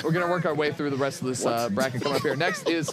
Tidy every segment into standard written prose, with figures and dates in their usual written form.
We're going to work our way through the rest of this bracket coming up here. Next is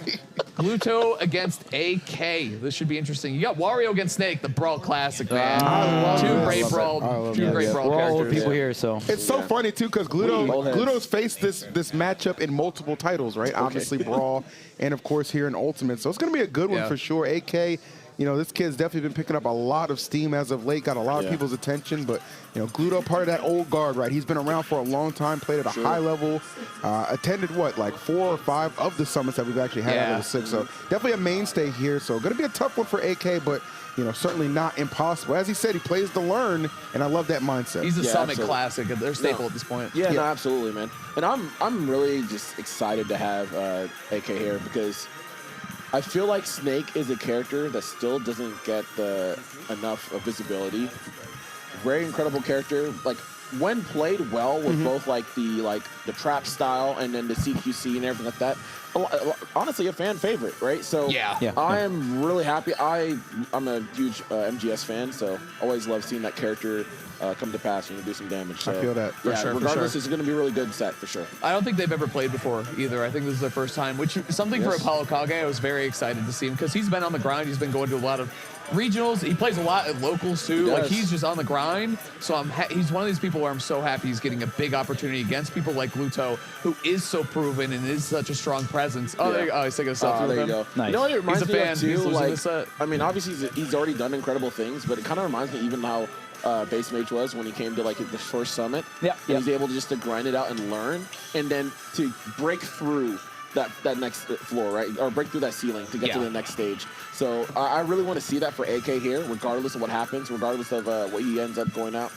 Gluto against AK. This should be interesting. You got Wario against Snake, the Brawl Classic, man. I love Two it. great Brawl, two great Brawl We're all old characters. people here, so. It's so funny, too, because Gluto's faced this matchup in multiple titles, right? Obviously, Brawl, and, of course, here in Ultimate. So it's going to be a good one for sure. AK, you know, this kid's definitely been picking up a lot of steam as of late, got a lot of people's attention. But, you know, Gluto, part of that old guard, right? He's been around for a long time, played at a high level, attended, like 4 or 5 of the summits that we've actually had at level 6. So definitely a mainstay here. So going to be a tough one for AK, but, you know, certainly not impossible. As he said, he plays to learn, and I love that mindset. He's a Summit classic. They're staple at this point. Yeah, no, absolutely, man. And I'm really just excited to have AK here because I feel like Snake is a character that still doesn't get enough visibility. Very incredible character. Like when played well with both like the trap style and then the CQC and everything like that. Honestly, a fan favorite, right? So I am really happy. I'm a huge MGS fan, so always love seeing that character come to pass and do some damage. So, I feel that. For sure, regardless, it's going to be a really good set for sure. I don't think they've ever played before either. I think this is their first time, which is something for ApolloKage. I was very excited to see him because he's been on the grind. He's been going to a lot of regionals. He plays a lot at locals too. Like he's just on the grind. So he's one of these people where I'm so happy he's getting a big opportunity against people like Gluto, who is so proven and is such a strong presence. Oh, there you go. He's taking a selfie with him. Go. Nice. You know what it reminds me of too? He's losing like, this set. I mean, obviously he's already done incredible things, but it kind of reminds me even how Base Mage was when he came to like the first summit. He was able to grind it out and learn, and then to break through that next floor, right? Or break through that ceiling to get to the next stage. So I really want to see that for AK here, regardless of what happens, regardless of what he ends up going out.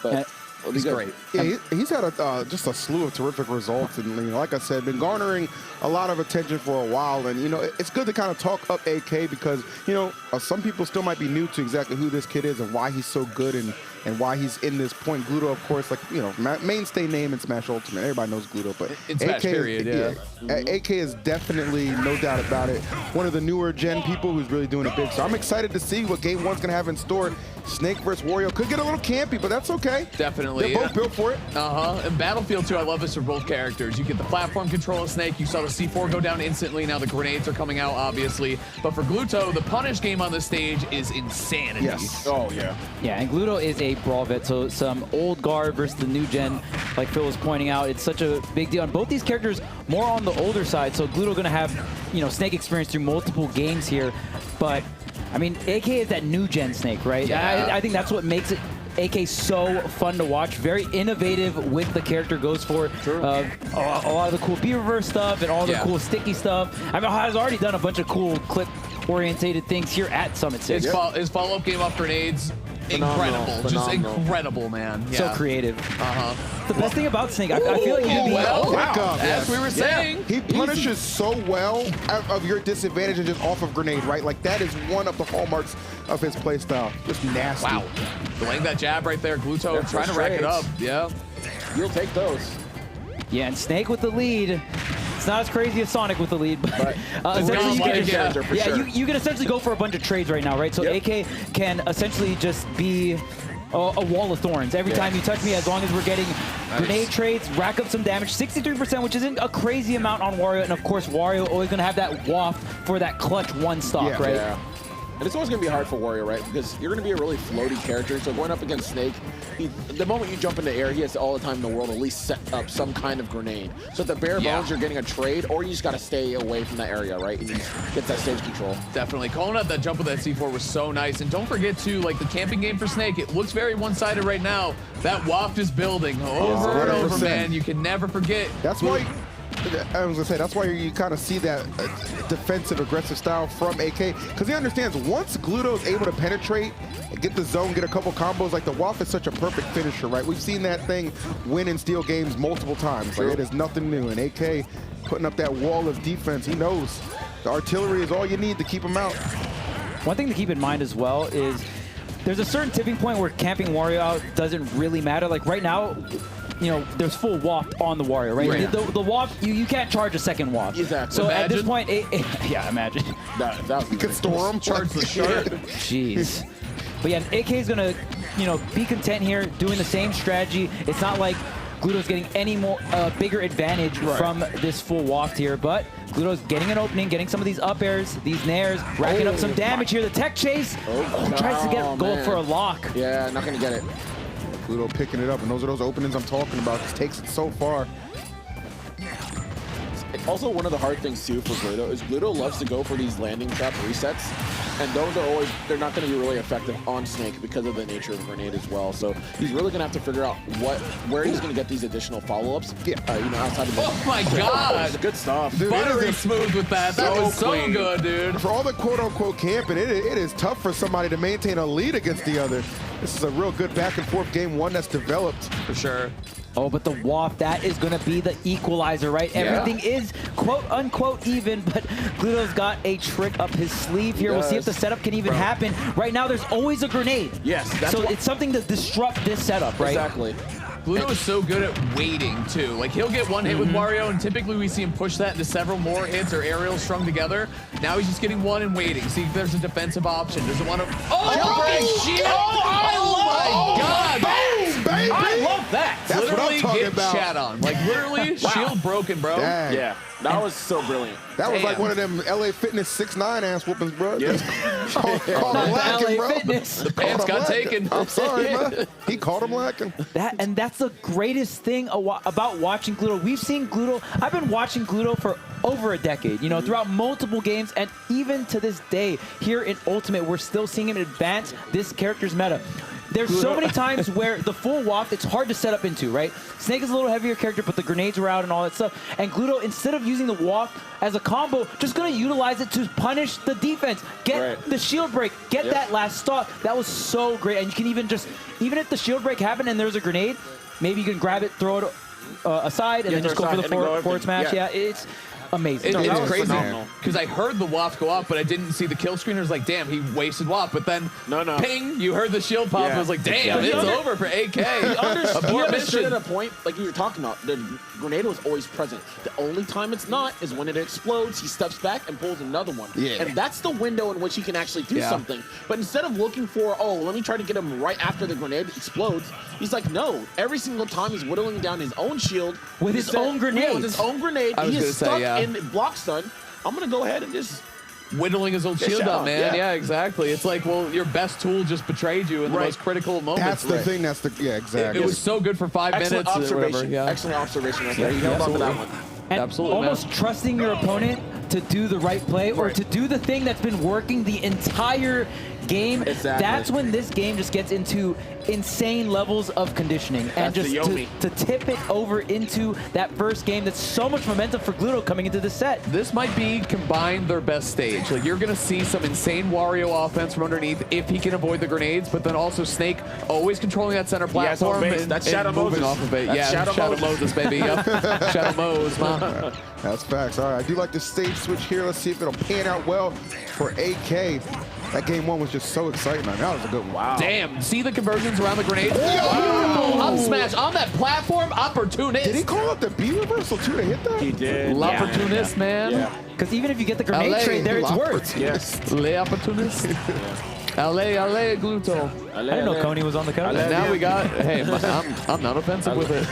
But he's great. Yeah, he's had just a slew of terrific results, and you know, like I said, been garnering a lot of attention for a while. And you know, it's good to kind of talk up AK because you know some people still might be new to exactly who this kid is and why he's so good and why he's in this point. Gluto, of course, like you know, mainstay name in Smash Ultimate. Everybody knows Gluto, but in Smash period, AK is definitely, no doubt about it, one of the newer gen people who's really doing it big. So I'm excited to see what Game 1's gonna have in store. Snake versus Wario could get a little campy, but that's okay. Definitely. They're both built for it. And Battlefield 2, I love this for both characters. You get the platform control of Snake. You saw the C4 go down instantly. Now the grenades are coming out, obviously. But for Gluto, the punish game on this stage is insanity. Yes. Oh, yeah. Yeah, and Gluto is a brawl vet, so some old guard versus the new gen, like Phil was pointing out, it's such a big deal. And both these characters more on the older side, so Gluto going to have, you know, Snake experience through multiple games here. But, I mean, AK is that new gen Snake, right? Yeah. I think that's what makes it AK so fun to watch. Very innovative with the character goes for. A lot of the cool B-reverse stuff and all the cool sticky stuff. I mean, has already done a bunch of cool clip-orientated things here at Summit 6. His follow-up game off grenades, incredible. Just incredible, man. So creative. The best thing about Snake, I feel like as we were saying, he punishes so well out of your disadvantage and just off of grenade, right? Like that is one of the hallmarks of his play style. Just nasty. Wow. Delaying that jab right there, Gluto trying to rack it up. Yeah. You'll take those. Yeah, and Snake with the lead. It's not as crazy as Sonic with the lead, but essentially you can essentially go for a bunch of trades right now, right? So AK can essentially just be a wall of thorns. Every time you touch me, as long as we're getting grenade trades, rack up some damage, 63%, which isn't a crazy amount on Wario. And of course, Wario always going to have that waft for that clutch one stock, right? Yeah. And it's always going to be hard for Wario, right? Because you're going to be a really floaty character. So going up against Snake, the moment you jump into air, he has all the time in the world at least set up some kind of grenade. So at the bare bones, you're getting a trade, or you just got to stay away from that area, right? And you get that stage control. Definitely. Calling out that jump with that C4 was so nice. And don't forget, too, like the camping game for Snake, it looks very one-sided right now. That waft is building over and over, man. You can never forget. That's why... I was gonna say that's why you kind of see that defensive, aggressive style from AK because he understands once Gluto is able to penetrate, get the zone, get a couple combos. Like the Waff is such a perfect finisher, right? We've seen that thing win and steal games multiple times. Like, it is nothing new. And AK putting up that wall of defense, he knows the artillery is all you need to keep him out. One thing to keep in mind as well is there's a certain tipping point where camping Wario out doesn't really matter. Like right now, you know, there's full waft on the Wario, right? The waft, you can't charge a second waft. Exactly. So at this point, yeah, imagine. You could store him, charge the shark. Jeez. But yeah, AK is going to, you know, be content here doing the same strategy. It's not like Gluto's getting any more bigger advantage from this full waft here. But Gluto's getting an opening, getting some of these up airs, these nairs, racking up some damage here. The tech chase tries to go for a lock. Yeah, not going to get it. Gluto picking it up, and those are those openings I'm talking about. Just takes it so far. Also, one of the hard things, too, for Gluto is Gluto loves to go for these landing trap resets. And those are always, they're not going to be really effective on Snake because of the nature of the grenade as well. So he's really going to have to figure out where he's going to get these additional follow-ups. Yeah, you know, outside of the. Oh my God! Good stuff. Dude, buttery smooth with that. That was so good, dude. For all the quote-unquote camping, it is tough for somebody to maintain a lead against the other. This is a real good back-and-forth game, one that's developed. For sure. Oh, but the waft, that is going to be the equalizer, right? Yeah. Everything is quote-unquote even, but Gluto's got a trick up his sleeve here. We'll see if the setup can even happen. Right now, there's always a grenade. Yes. So it's something to disrupt this setup, right? Exactly. Gluto is so good at waiting, too. Like, he'll get one hit with Wario, and typically we see him push that into several more hits or aerials strung together. Now he's just getting one and waiting. See if there's a defensive option. Doesn't want to... Oh, shield! Oh, my God! Boom, baby! I love that. That's literally what I'm get talking about. chat on. Like, literally, shield broken, bro. Dang. Yeah, that was so brilliant. That was like one of them LA Fitness 6'9" ass whoopings, bro. Yeah. Called him lacking, LA bro. Fitness. The pants got taken. I'm sorry, man. He called him lacking. And that's the greatest thing about watching Gluto. We've seen Gluto. I've been watching Gluto for over a decade, you know, throughout multiple games, and even to this day, here in Ultimate, we're still seeing him advance this character's meta. There's so many times where the full waft, it's hard to set up into, right? Snake is a little heavier character, but the grenades are out and all that stuff. And Gluto, instead of using the waft as a combo, just going to utilize it to punish the defense. Get the shield break. Get that last stock. That was so great. And you can even if the shield break happened and there's a grenade, maybe you can grab it, throw it aside, and then just go for the forward smash. Yeah, it's amazing. It's crazy because I heard the waft go off, but I didn't see the kill screen. I was like, damn, he wasted waft. But then, ping, you heard the shield pop. I was like, damn, it's over for AK. He understood at a point, like you were talking about, the grenade was always present. The only time it's not is when it explodes, he steps back and pulls another one. Yeah. And that's the window in which he can actually do something. But instead of looking for, let me try to get him right after the grenade explodes, he's like, no. Every single time he's whittling down his own shield. With his own grenade. Yeah, with his own grenade. He is stuck in block stun. I'm going to go ahead and just... whittling his old shield up, man. Yeah, exactly. It's like, well, your best tool just betrayed you in the most critical moments. That's the thing. That's the exactly. It was so good for 5 minutes. Observation. Excellent observation right there. He held on to that one. And almost trusting your opponent to do the right play or to do the thing that's been working the entire game. That's when this game just gets into insane levels of conditioning. And just to tip it over into that first game, that's so much momentum for Gluto coming into the set. This might be combined their best stage. Like, you're going to see some insane Wario offense from underneath if he can avoid the grenades, but then also Snake always controlling that center platform and moving off of it. Shadow Moses, baby. Shadow Moses, man. That's facts. All right, I do like the stage switch here. Let's see if it'll pan out well for AK. That game one was just so exciting. Man. That was a good one. Wow. Damn. See the conversions around the grenades? Beautiful up smash on that platform. Opportunist. Did he call out the B reversal too to hit that? He did. L'opportunist, man. Yeah. Because even if you get the grenade trade there, it's worth. Yes. L'opportunist. Allez, Gluto. I didn't know Coney was on the cover. And now we got, hey, I'm not offensive with it.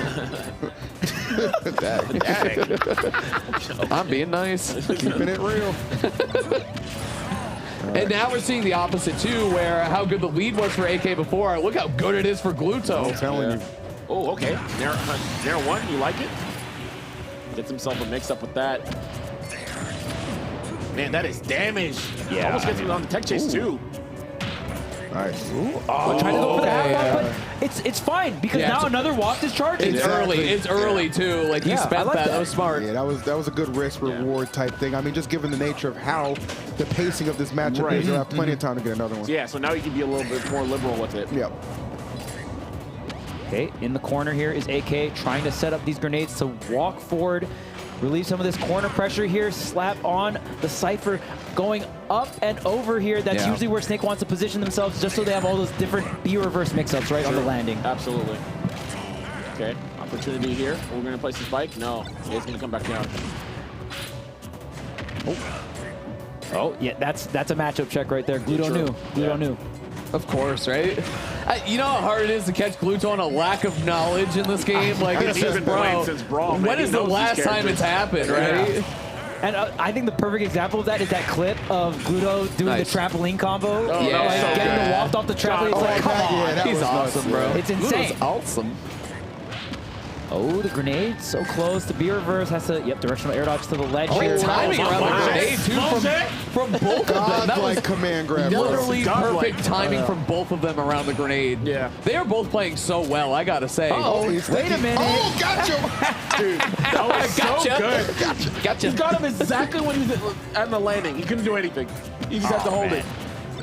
I'm being nice. Keeping it real. And now we're seeing the opposite, too, where how good the lead was for AK before. Look how good it is for Gluto. I'm telling you. Oh, okay. Nair one, you like it? Gets himself a mix-up with that. Man, that is damage. Yeah. Almost gets him on the tech chase, too. Nice. Trying to go for the half waft, but it's fine because now another waft is charging. It's early. It's early too. Like he spent that. That was smart. Yeah, that was a good risk reward type thing. I mean, just given the nature of how the pacing of this matchup is, you'll have plenty of time to get another one. Yeah. So now you can be a little bit more liberal with it. Yep. Okay. In the corner here is AK trying to set up these grenades to walk forward. Relieve some of this corner pressure here. Slap on the Cypher going up and over here. That's usually where Snake wants to position themselves just so they have all those different B-reverse mix-ups right on the landing. Absolutely. Okay, opportunity here. We're going to place the spike. No, it's going to come back down. Oh, yeah, that's a matchup check right there. Gluto knew. Gluto knew. Of course, right? You know how hard it is to catch Gluto on a lack of knowledge in this game? Like, it's just, bro, since Brawl, when is the last time it's happened, right? Yeah. And I think the perfect example of that is that clip of Gluto doing the trampoline combo. Oh, yeah. Like so getting the waft off the trampoline. It's like, come on. Yeah, He's awesome, bro. It's insane. Gluto's awesome. Oh, the grenade so close to be reversed. Has to, directional air dodge to the ledge Great here. timing around the grenade, too, from both of them. That was command grab. literally perfect timing from both of them around the grenade. Yeah. They are both playing so well, I gotta say. Wait a minute. Oh, gotcha. Dude, that was Gotcha. so good. Gotcha. He got him exactly when he was at the landing. He couldn't do anything. He just had to hold it.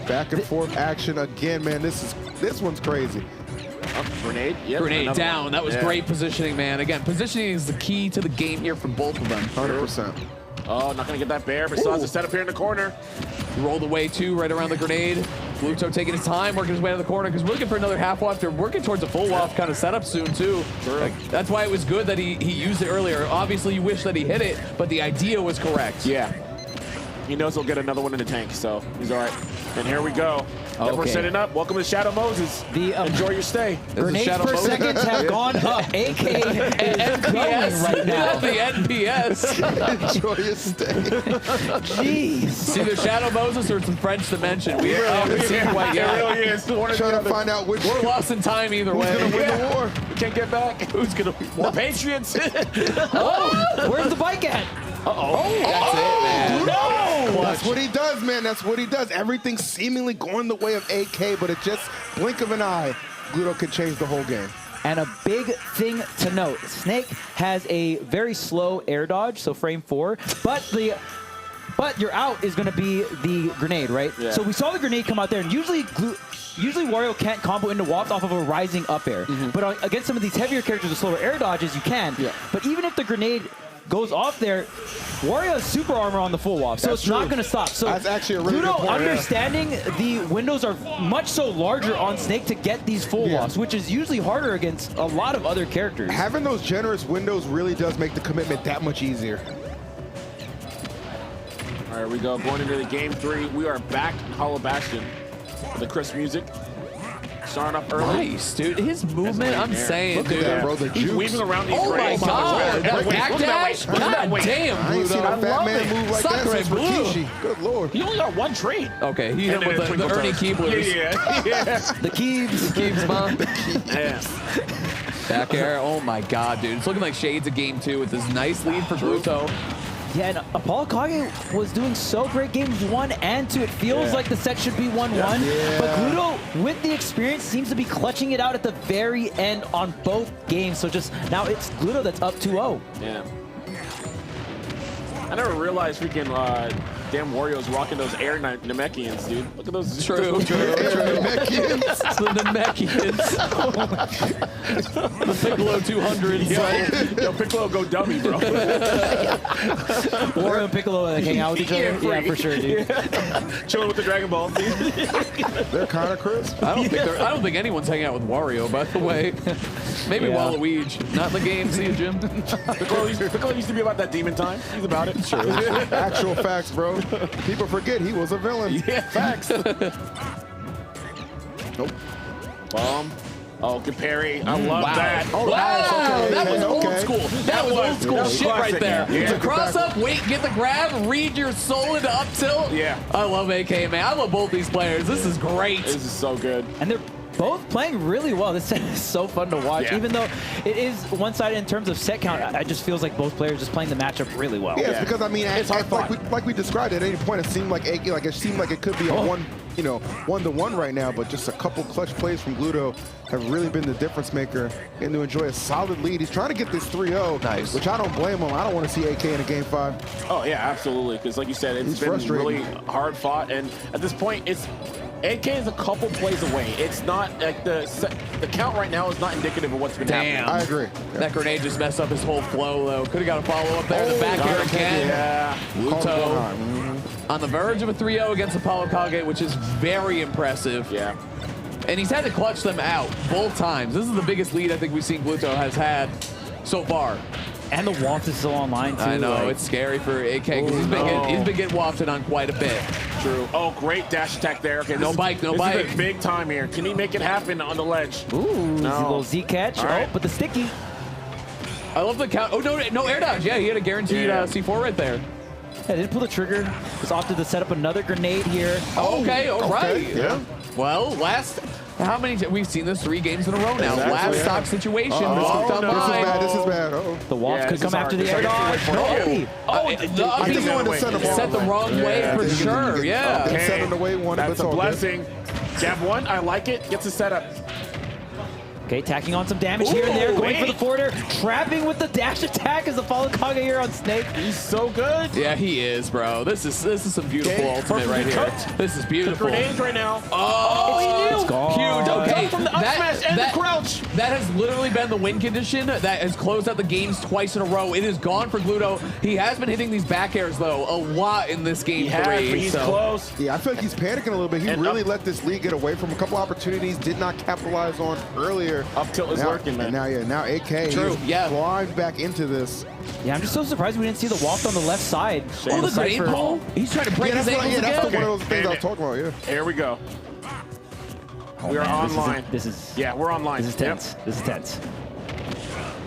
Back and forth action again, man. This one's crazy. Grenade. Yep, Grenade down. One. That was great positioning, man. Again, positioning is the key to the game here for both of them. 100%. Oh, not going to get that bear, but still has to set up here in the corner. Rolled away, too, right around the grenade. Gluto taking his time, working his way to the corner, because we're looking for another half waft. They're working towards a full waft kind of setup soon, too. Like, that's why it was good that he used it earlier. Obviously, you wish that he hit it, but the idea was correct. Yeah. He knows he'll get another one in the tank, so he's all right. And here we go. We're setting up. Welcome to Shadow Moses. Enjoy your stay. Grenades per second have gone up. AK is going right now. The NPS. Enjoy your stay. Jeez. It's either Shadow Moses or it's in French Dimension. We really haven't seen quite yet. It really is. Trying to find out which We're lost in time either way. who's gonna win the war. We can't get back. Who's going to The Patriots. Where's the bike at? That's it, man. No! That's what he does, man. That's what he does. Everything's seemingly going the way of AK, but it just blink of an eye, Gluto could change the whole game. And a big thing to note, Snake has a very slow air dodge, so frame 4, but your out is going to be the grenade, right? Yeah. So we saw the grenade come out there, and usually Wario can't combo into waft off of a rising up air. But against some of these heavier characters with slower air dodges, you can. Yeah. But even if the grenade goes off there, Wario has super armor on the full waft, so it's not going to stop. So that's actually a really Gluto good point. understanding the windows are much so larger on Snake to get these full wafts, which is usually harder against a lot of other characters. Having those generous windows really does make the commitment that much easier. All right, we go. Going into the game 3. We are back in Hollow Bastion with the crisp music. Starting up early. Nice, dude. His movement, I'm saying, Look dude. at that, bro. The He's juke. weaving around these Oh my graves. God! That back dash? God damn, I ain't seen a Gluto. fat man move like that Sakurai since Blue. Rikishi. Good lord. He only got one trait. Okay, he hit him with the Ernie Keeblers. Yeah. The Keebs. Keeps, man. Yeah. Back air. Oh my God, dude. It's looking like shades of game 2 with this nice lead for Gluto. Yeah, and ApolloKage was doing so great games 1 and 2. It feels like the set should be 1-1. But Gluto, with the experience, seems to be clutching it out at the very end on both games. So just now it's Gluto that's up 2-0. Yeah. I never realized freaking damn Wario's rocking those air Namekians, dude. Look at those. True. Namekians. The Namekians. The Piccolo 200s. Right? Yo, Piccolo go dummy, bro. Wario and Piccolo hang out with each other? Yeah, for sure, dude. Chilling with the Dragon Ball, dude. They're kind of crisp. I don't think anyone's hanging out with Wario, by the way. Maybe Waluigi. Not in the game. See you, Jim. Piccolo used to be about that demon time. He's about it. Sure. Actual facts, bro. People forget he was a villain. Yeah, facts. Nope. Bomb. Oh, good parry. I love that. Oh, Wow, nice. Okay, that was okay. old school. That was old school shit classic, right there. yeah. To cross up, wait, get the grab, read your soul into up tilt. Yeah. I love AK, man. I love both these players. This is great. This is so good. And they're both playing really well. This set is so fun to watch. Yeah. Even though it is one-sided in terms of set count, I just feels like both players just playing the matchup really well. Yeah, it's because I mean, It's hard like we described at any point, it seemed like it could be a one-to-one right now. But just a couple clutch plays from Gluto have really been the difference maker, and to enjoy a solid lead. He's trying to get this 3-0, Nice. which I don't blame him. I don't want to see AK in a game 5. Oh, yeah, absolutely. Because like you said, it's He's been frustrating. really hard fought. And at this point, AK is a couple plays away. It's not like the count right now is not indicative of what's been Damn. happening. I agree. That grenade just messed up his whole flow, though. Could have got a follow-up there. The back air again. Yeah. Gluto on the verge of a 3-0 against ApolloKage, which is very impressive. Yeah. And he's had to clutch them out both times. This is the biggest lead I think we've seen Gluto has had so far. And the waft is still online, too. I know, like, it's scary for AK because he's been getting wafted on quite a bit. True. Oh, great dash attack there. Okay, No bike. This is a big time here. Can he make it happen on the ledge? Ooh, No. a little Z catch. Right. Oh, but the sticky. I love the count. Oh, no air dodge. Yeah, he had a guaranteed C4 right there. Yeah, didn't pull the trigger. Was opted to set up another grenade here. Oh, okay, all right. Yeah. Well, how many we've seen this 3 games in a row now. Exactly, Last yeah. stock situation. Oh, This no. looked on mine. This is bad. Uh-oh. The waft Yeah, could this come is after hard. the air This is dodge. hard. No. Yeah. I I think he wanted to send him set the wrong way Yeah, for I think he sure. did. Yeah. Okay. Set him the way he wanted, That's but a it's all good. blessing. Jab 1, I like it. Gets a setup. Okay, tacking on some damage here and there, going for the forwarder, trapping with the dash attack as the ApolloKage here on Snake. He's so good. Yeah, he is, bro. This is some beautiful Okay, ultimate right perfectly here. cooked. This is beautiful. Grenades right now. Oh, he knew. it's huge. Okay, From the up smash and the crouch. That has literally been the win condition that has closed out the games twice in a row. It is gone for Gluto. He has been hitting these back airs though a lot in this game He has, 3. but he's close. Yeah, I feel like he's panicking a little bit. He And really let this lead get away from a couple opportunities, did not capitalize on earlier. Up tilt is Now- working, man. And now AK True, is yeah. flying back into this. Yeah, I'm just so surprised we didn't see the waft on the left side. Oh, On the grenade Cypher. ball. He's trying to break Yeah, his that's, ankles that's again. one of those things I was And talking about, yeah. Here we go. We are Man, online. This is Yeah, we're online. This is tense. This is tense.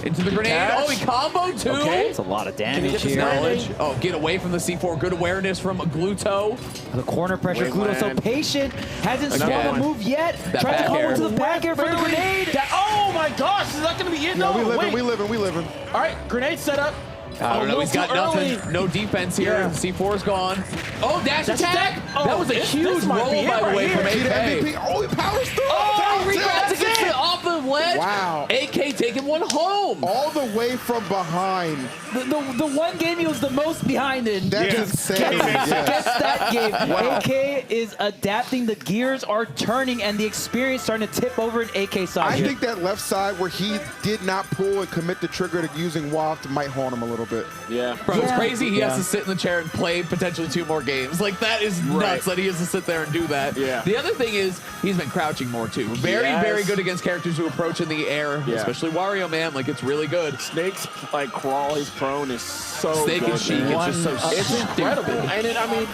Into the grenade. Catch. Oh, he combo too. Okay. It's a lot of he damage get this here. Knowledge. Oh, get away from the C4. Good awareness from Gluto. The corner pressure. Gluto so Wayland. patient. Hasn't Again. swung a move yet. That Tried to back combo air. into the back air for the grenade. Oh my gosh, is that going to be it? Yeah, No, we wait. living. All right, grenade setup. I don't know. He's got nothing. Early. No defense here. Yeah. C4's gone. Oh, dash attack. Oh, That was a this huge might roll, be it by the right way, here. from Key to AK. MVP. Oh, he powers through. Oh, That's regrabs it. against it off the ledge. Wow. AK taking one home. All the way from behind. The one game he was the most behind in. That's Yeah. insane. Guess Yeah. that game. AK is adapting. The gears are turning, and the experience starting to tip over in AK side. I think that left side where he did not pull and commit the trigger to using waft might haunt him a little bit. Yeah. Bro, it's Yeah. crazy. He Yeah. has to sit in the chair and play potentially 2 more games. Like, that is nuts Right. that he has to sit there and do that. Yeah. The other thing is he's been crouching more, too. Very, Yes. very good against characters who approach in the air, Yeah. especially Wario, man. Like, it's really good. Snake's like crawl, his prone is so Snake good, and Sheik, man. it's just so It's stupid. incredible. And it, I mean,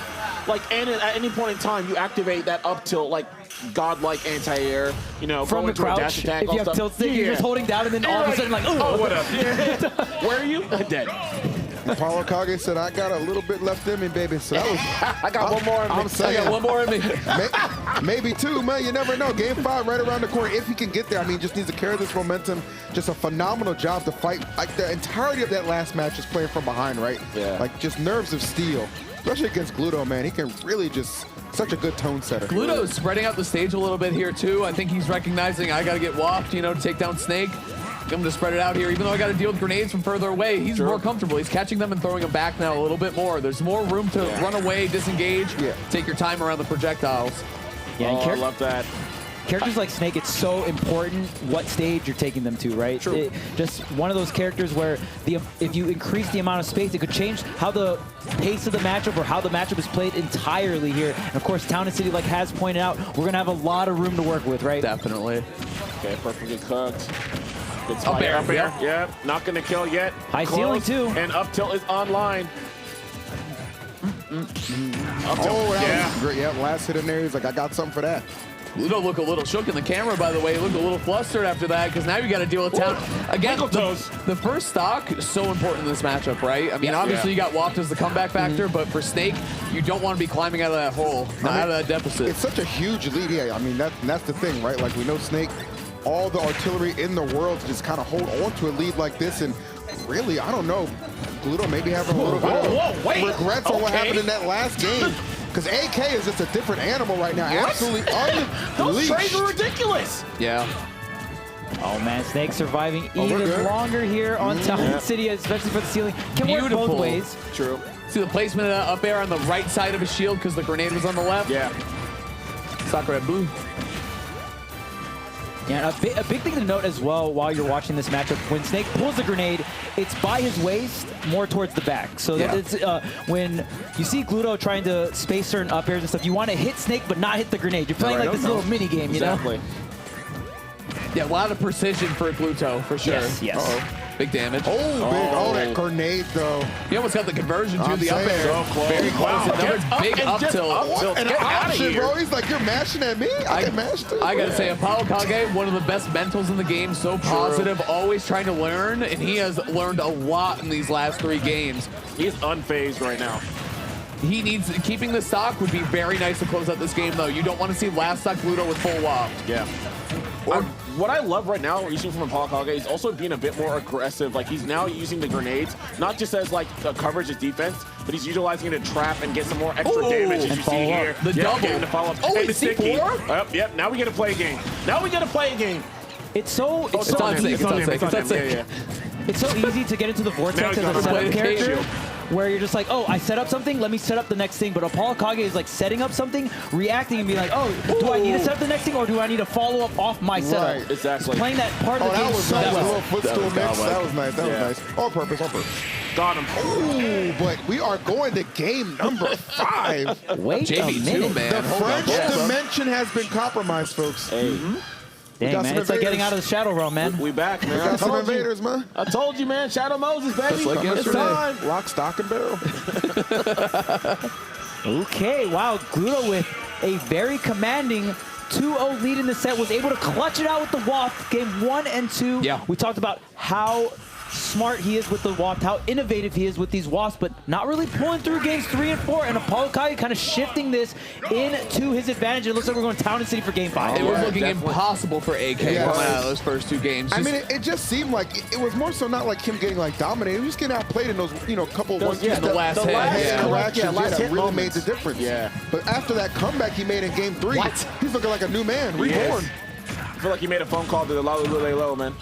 like, and at any point in time, you activate that up tilt, like godlike anti-air, you know, from going the to a dash crouch, attack. if all you have stuff. tilt stick, you're just holding down, and then all of a sudden, like, oh, oh, what up? Yeah. Where are you? Dead. ApolloKage said, I got a little bit left in me, baby. So that was. I got one more in me. I'm saying. I got one more in me. Maybe 2, man. You never know. Game 5 right around the corner. If he can get there, I mean, just needs to carry this momentum. Just a phenomenal job to fight. Like, the entirety of that last match is playing from behind, right? Yeah. Like, just nerves of steel. Especially against Gluto, man. He can really just, such a good tone setter. Gluto's spreading out the stage a little bit here, too. I think he's recognizing I got to get waft, you know, to take down Snake. I'm going to spread it out here. Even though I got to deal with grenades from further away, he's more comfortable. He's catching them and throwing them back now a little bit more. There's more room to run away, disengage, take your time around the projectiles. Yeah, and I love that. characters like Snake, it's so important what stage you're taking them to, right? True. Just one of those characters where if you increase the amount of space, it could change how the pace of the matchup or how the matchup is played entirely here. And of course, Town and City, like Has pointed out, we're going to have a lot of room to work with, right? Definitely. Okay, perfectly cooked. Good Up spike air, up air. yep. Yep, not gonna kill yet. High ceiling, too. And up tilt is online. Up tilt. Oh, that yeah. was great. Yeah, last hit in there. He's like, I got something for that. Ludo looked a little shook in the camera, by the way. He looked a little flustered after that because now you got to deal with Town. Again, the first stock is so important in this matchup, right? I mean, obviously you got Waft as the comeback factor, but for Snake, you don't want to be climbing out of that hole, out of that deficit. It's such a huge lead. Yeah, I mean, that's the thing, right? Like, we know Snake, all the artillery in the world to just kind of hold on to a lead like this. And really, I don't know, Gluto maybe having a little bit of regrets on what happened in that last game. Because AK is just a different animal right now. What? Absolutely Those trades are unleashed. ridiculous. Yeah. Oh man, Snake surviving we're even good. longer here on Town City, especially for the ceiling. Can work Beautiful. both ways. True. See the placement up there on the right side of his shield because the grenade was on the left? Yeah. Sakura blue. Yeah, a big thing to note as well while you're watching this matchup, when Snake pulls the grenade, it's by his waist, more towards the back. So that it's, when you see Gluto trying to space certain up airs and stuff, you want to hit Snake but not hit the grenade. You're playing like this little mini game, you know? Yeah, a lot of precision for Gluto, for sure. Yes, yes. Uh-oh. Big damage. Oh, big. Oh, that grenade, though. He almost got the conversion to I'm the up saying. air. So close. Very close. Wow. Another big up tilt. An option, bro. He's like, you're mashing at me? I can mash too. I gotta say, ApolloKage, one of the best mentals in the game, so positive, always trying to learn, and he has learned a lot in these last 3 games. He's unfazed right now. He needs, keeping the stock would be very nice to close out this game, though. You don't want to see last stock Gluto with full waft. Yeah. What I love right now, using from ApolloKage, is also being a bit more aggressive. Like, he's now using the grenades, not just as like a coverage as defense, but he's utilizing it to trap and get some more extra damage, as you see here. The double. Getting the follow-up. Oh, and the it's sticky. C4? Yep, now we get to play a game. Now we get to play a game. It's so It's on easy. sync, it's on sync, it's on sync. Yeah. It's so easy to get into the vortex Now as a he's setup gonna play character, Shield. where you're just like, oh, I set up something, let me set up the next thing. But ApolloKage is like setting up something, reacting, and being like, oh, do I need to set up the next thing, or do I need to follow up off my setup? Right. Exactly. Playing that part of the that game was so nice. A well. little footstool mix. That was nice. That Yeah. was nice. On purpose, on purpose. Got him. Ooh, but we are going to game number 5. Wait a JB2, minute. man. The Hold on, French hold on. dimension has been compromised, folks. Hey, Dang, got man, some it's like getting invaders. out of the Shadow Realm, man. we back, man. Got some invaders, man. I told you, man. Shadow Moses, baby. Just like It's yesterday. time. Lock, stock, and barrel. Okay, wow, Gluto with a very commanding 2-0 lead in the set, was able to clutch it out with the waft. Game 1 and 2. Yeah. We talked about how smart he is with the waft, how innovative he is with these wafts, but not really pulling through games 3 and 4. And ApolloKage kind of shifting this into his advantage. It looks like we're going town and city for game 5. It was Yeah, looking definitely. impossible for AK Yeah. coming out of those first 2 games. I mean, it just seemed like it was more so not like him getting like dominated. He was getting outplayed in those, couple of Those- yeah, one-two the last step hit, hand yeah. interactions. Yeah, last that hit really moments. made the difference. Yeah. But after that comeback he made in game 3, What? he's looking like a new man, He is. reborn. I feel like he made a phone call to the Low, man.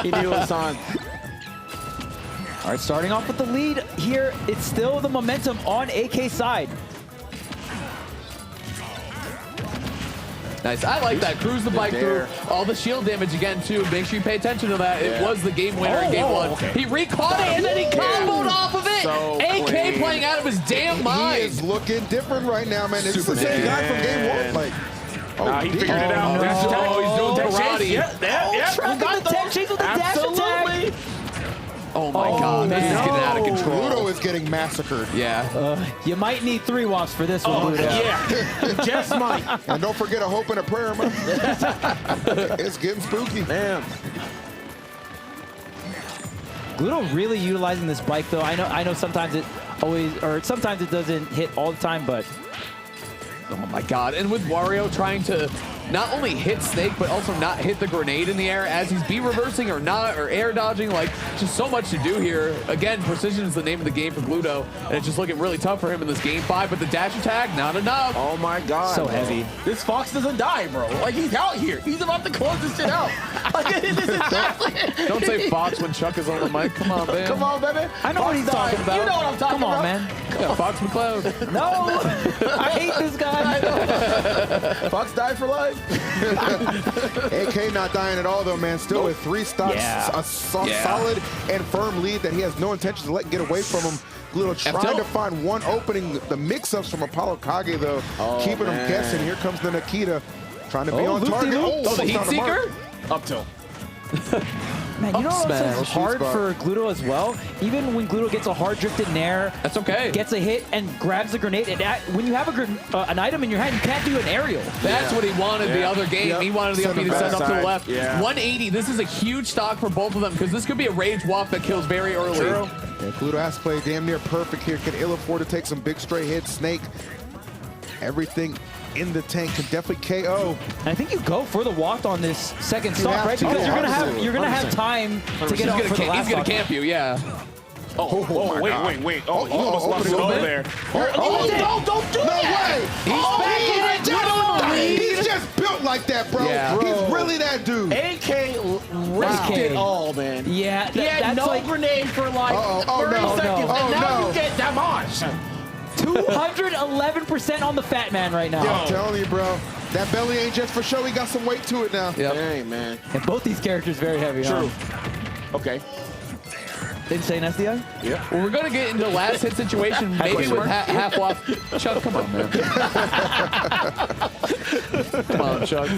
He knew it was on. All right, starting off with the lead here, it's still the momentum on AK side. Nice. I like that. Cruise the bike through. All the shield damage again, too. Make sure you pay attention to that. It was the game winner in game 1. Okay. He recaught it, and then he comboed off of it. So AK clean. playing out of his damn He mind. is looking different right now, man. It's Super the same guy from game man. 1. Like, Nah, he figured it out. no. Dash attack. Oh, he's doing Dash karate. chase. Yeah. Trapping We got the tech those. chase with the dash Absolutely. attack. Oh, my God. This is man. getting out of control. Gluto is getting massacred. Yeah. You might need 3 wafts for this one, Gluto. Yeah. You just might. And don't forget a hope and a prayer, man. It's getting spooky. Man. Gluto really utilizing this bike, though. I know sometimes it sometimes it doesn't hit all the time, but Oh, my God. And with Wario trying to not only hit Snake, but also not hit the grenade in the air as he's B reversing or not, or air dodging. Like, just so much to do here. Again, precision is the name of the game for Gluto, and it's just looking really tough for him in this game 5, but the dash attack, not enough. Oh my God. So bro. heavy. This Fox doesn't die, bro. Like, he's out here. He's about to close this shit out. Like, this is Don't say Fox when Chuck is on the mic. Come on, man. Come on, baby. I know what he's Fox talking died. about. You know what I'm talking Come on, about. man. Yeah, Fox McCloud. No, I hate this guy. Fox died for life. AK not dying at all, though, man. Still with 3 stocks, Yeah. a solid and firm lead that he has no intention to let get away from him. Gluto trying to find one opening. The mix-ups from ApolloKage, though, keeping him guessing. Here comes the Nikita, trying to be on target. Oh, the heat seeker? Up till. Man, you know what smash. else is hard Sweet spot. for Gluto as well? Even when Gluto gets a hard drifted nair, That's okay. gets a hit and grabs the grenade, when you have an item in your hand, you can't do an aerial. That's what he wanted the other game. Yep. He wanted the Send up B him to send up to the backside. left. Yeah. 180. This is a huge stock for both of them because this could be a rage waft that kills very early. Yeah, Gluto has to play damn near perfect here. Can ill afford to take some big straight hits. Snake, everything in the tank can definitely KO. And I think you go for the waft on this second stock, have right? to. Because Oh, absolutely. you're gonna have time to get out for the last He's going stock. to camp you, yeah. Oh, wait. Oh, he almost lost it opening over up. there. Oh, Don't do No that. way! He's back in it. He's just built like that, bro. Yeah. He's really that dude. AK risked it all, man. Yeah, He had that's no like grenade for like Uh-oh. Oh, 30 no. seconds, Oh, and now no. you get damage. 211% on the fat man right now. I'm telling you, bro. That belly ain't just for show. He got some weight to it now. Yep. Dang, man. And both these characters very heavy. True. Huh? Okay. Insane SDI? Yeah. Well, we're going to get into the last hit situation, maybe with half off. Chuck, come on, man. Come on, Chuck.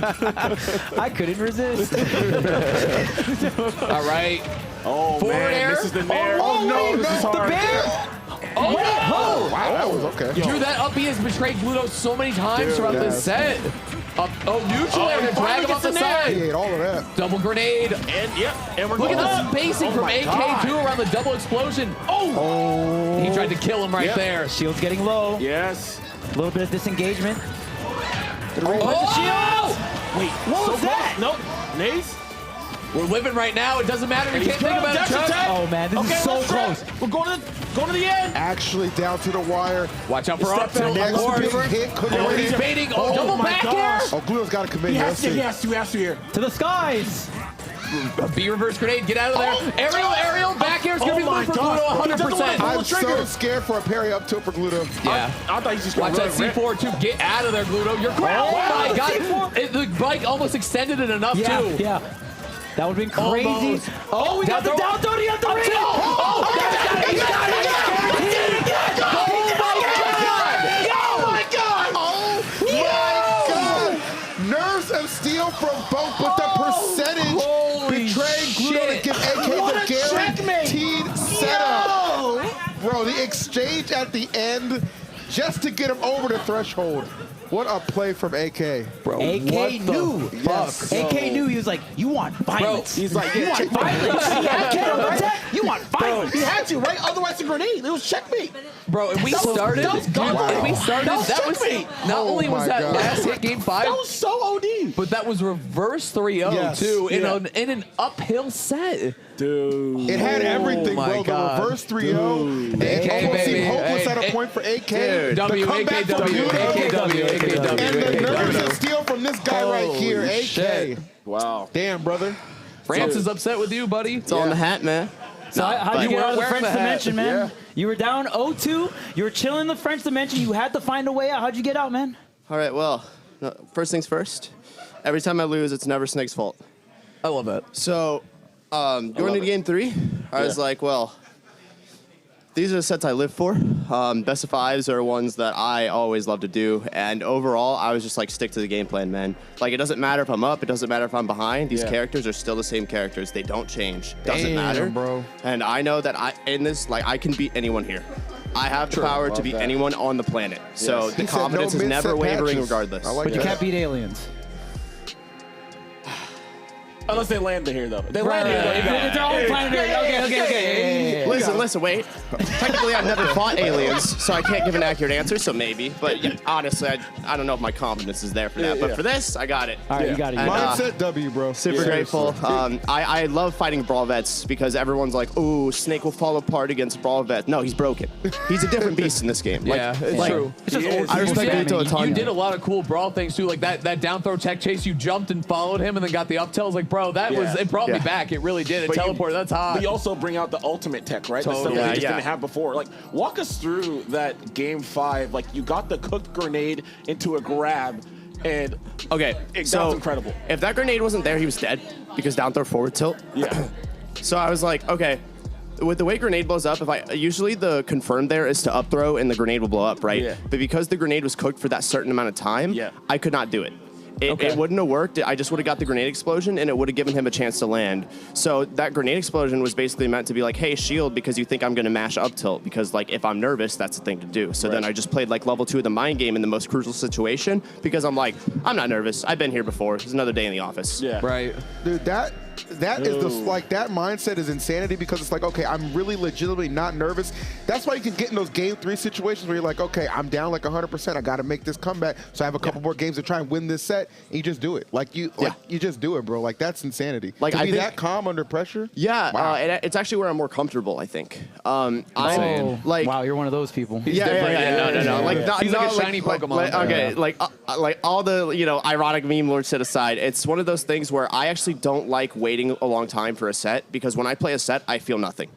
I couldn't resist. All right. Oh, Forward man. air. This is the nair. Oh, no, this is no. hard. The bear? Oh, Wow, that was okay. Drew, that up B has betrayed Gluto so many times throughout this set. Neutral air to drag him off the He side. ate all of that. Double grenade. And we're Look going at the up. spacing Oh from my AK2 God. around the double explosion. Oh. He tried to kill him right Yep. there. Shield's getting low. Yes. A little bit of disengagement. Oh! Wait. What was that? Nope. Naze? We're living right now. It doesn't matter. We He's can't think good. about it, Dash Chuck. attack. Oh, man, this is so let's try. close. We're going to the end. Actually down to the wire. Watch out for Step up tilt. Next Of course. big hit. Couldn't Oh, win he's it. baiting. Oh, Double my back gosh. air. Oh, Gluto's got to commit He here. has Let's to, see. he has to, he has to here. To the skies. A B reverse grenade. Get out of there. Aerial. Back air is going to be the Oh move for my Gluto God. 100%. I'm so trigger. scared for a parry up tilt for Gluto. Yeah. I thought he's just Watch going that to C4 too. Get out of there, Gluto. You're crazy. Oh my God. The bike almost extended it enough too. Yeah. That would have been crazy. Almost. Oh, we got the down throw. He got the ring. Oh, he got it. Nerves of steel from both, but the percentage Holy betraying Gluto to shit. give AK the guaranteed setup. Bro, the exchange at the end just to get him over the threshold. What a play from AK. Bro, AK knew. Yes. AK knew. He was like, you want violence. He's like, you want violence. You want violence. He had to, right? Otherwise, the grenade. It was checkmate. Bro, and we started. that was gone. And we started. That was checkmate. Not only was my that God. last hit game 5, That was so OD. but that was reverse 3-0 Yes. too in Yeah. in an uphill set. Dude. It had everything, my bro. God. The reverse 3-0. AK, It almost baby. seemed hopeless Hey, at a hey. point for AK. Dude, The W, comeback from AKW, Gluto. AKW, And the AKW. nerves of steel from this guy right here, Holy AK. shit. Wow. Damn, brother. France is upset with you, buddy. It's on the hat, man. So how'd you get out of the wearing French the hat. dimension, man? Yeah. You were down 0-2. You were chilling in the French dimension. You had to find a way out. How'd you get out, man? All right, well, first things first. Every time I lose, it's never Snake's fault. I love that. So, going into game 3, I was like, well, these are the sets I live for. Best of 5s are ones that I always love to do. And overall, I was just like, stick to the game plan, man. Like, it doesn't matter if I'm up. It doesn't matter if I'm behind. These characters are still the same characters. They don't change. Doesn't Damn, matter. bro. And I know that I can beat anyone here. I have the power to beat anyone on the planet. So He the said confidence no is never mid-set wavering patches. regardless. I like But you that. can't beat aliens. Unless they land here, though. They land here, though. You got it. It's all planetary. Okay. Listen, wait. Technically, I've never fought aliens, so I can't give an accurate answer, so maybe. But yeah, honestly, I don't know if my confidence is there for that. But for this, I got it. All right, you got it. And, Mindset W, bro. Super grateful. I love fighting Brawl Vets because everyone's like, ooh, Snake will fall apart against Brawl Vet. No, he's broken. He's a different beast in this game. Yeah, it's like, true. It's just old I school respect spamming. Gluto a ton. You did a lot of cool brawl things too, like that down throw tech chase. You jumped and followed him, and then got the up tills. Like, bro, that was it. Brought me back. It really did. It teleported. That's hot. But you also bring out the ultimate tech, right? The stuff Totally. that they Yeah, just yeah. didn't have before. Like, walk us through that game 5. Like, you got the cooked grenade into a grab, and Okay, that so was incredible. if that grenade wasn't there, he was dead because down throw forward tilt. Yeah. So I was like, okay, with the way grenade blows up, usually the confirmed there is to up throw and the grenade will blow up, right? Yeah. But because the grenade was cooked for that certain amount of time, I could not do it. It wouldn't have worked. I just would have got the grenade explosion, and it would have given him a chance to land. So that grenade explosion was basically meant to be like, hey, shield, because you think I'm going to mash up tilt, because like if I'm nervous, that's the thing to do. So then I just played like level 2 of the mind game in the most crucial situation, because I'm like, I'm not nervous. I've been here before. It's another day in the office. Yeah. right. Dude, that is the like that mindset is insanity because it's like, okay, I'm really legitimately not nervous. That's why you can get in those game 3 situations where you're like, okay, I'm down like 100%. I got to make this comeback. So I have a couple more games to try and win this set. And you just do it. Like you just do it, bro. Like that's insanity. Like, to I be think- that calm under pressure. Yeah, Wow. and it's actually where I'm more comfortable, I think. I'm Insane. like, Wow, you're one of those people. no. Like, not, He's like a not shiny like, Pokemon. Like, okay, like all the ironic meme lords set aside, it's one of those things where I actually don't like waiting a long time for a set because when I play a set, I feel nothing.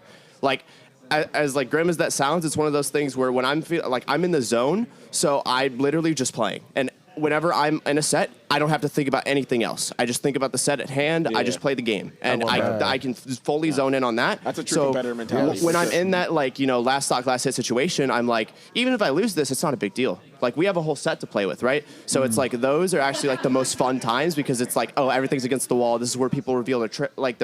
Like, as like grim as that sounds, it's one of those things where when I'm in the zone, so I'm literally just playing and whenever I'm in a set, I don't have to think about anything else. I just think about the set at hand. I just play the game, and I can fully zone in on that. That's a true competitor mentality. When I'm in that, like, you know, last stock, last hit situation, I'm like, even if I lose this, it's not a big deal. Like, we have a whole set to play with, right? So it's like those are actually like the most fun times because it's like, oh, everything's against the wall. This is where people reveal their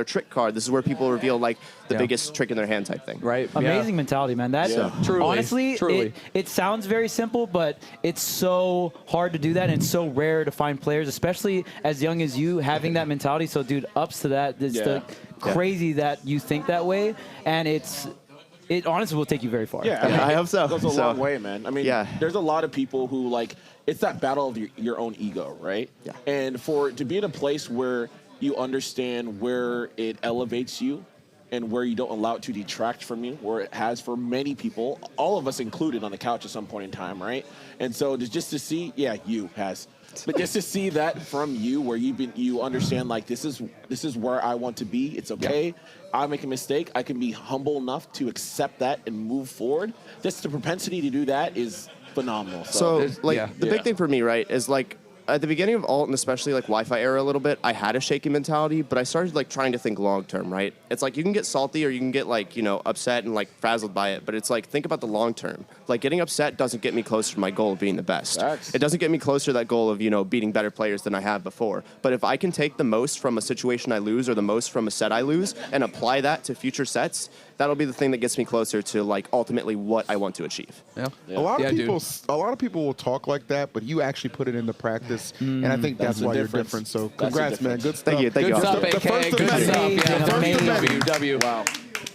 trick card. This is where people reveal like the biggest trick in their hand type thing. Right. Amazing mentality, man. That truly, honestly, it sounds very simple, but it's so hard to do that, and it's so rare to find players, especially as young as you, having that mentality. So, dude, ups to that. It's crazy that you think that way, and it honestly will take you very far. Yeah, I mean, I hope so. It goes a long way, man. I mean, there's a lot of people who, like, it's that battle of your own ego, right? Yeah. And to be in a place where you understand where it elevates you and where you don't allow it to detract from you, where it has for many people, all of us included on the couch at some point in time, right? And so just to see, but just to see that from you, where you understand, like, this is where I want to be. It's okay. Yeah. I make a mistake. I can be humble enough to accept that and move forward. Just the propensity to do that is phenomenal. So like, the big thing for me, right, is like, at the beginning of Alt, and especially like Wi-Fi era a little bit, I had a shaky mentality, but I started like trying to think long term, right? It's like you can get salty or you can get like, you know, upset and like frazzled by it, but it's like, think about the long term. Like, getting upset doesn't get me closer to my goal of being the best. It doesn't get me closer to that goal of, you know, beating better players than I have before. But if I can take the most from a situation I lose or the most from a set I lose and apply that to future sets, that'll be the thing that gets me closer to like ultimately what I want to achieve. A lot of people will talk like that, but you actually put it into practice, and I think that's why you're different. So congrats, man. Good stuff. Thank you. Good stuff, AK. Good stuff. Amazing. WW. Wow.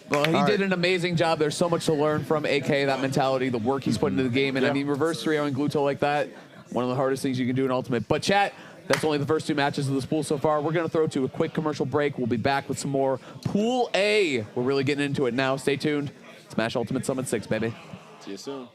Well, he did an amazing job. There's so much to learn from AK, that mentality, the work he's put into the game. And I mean, reverse 3-0 and Gluto like that, one of the hardest things you can do in Ultimate. But chat, that's only the first two matches of this pool so far. We're going to throw to a quick commercial break. We'll be back with some more Pool A. We're really getting into it now. Stay tuned. Smash Ultimate Summit 6, baby. See you soon.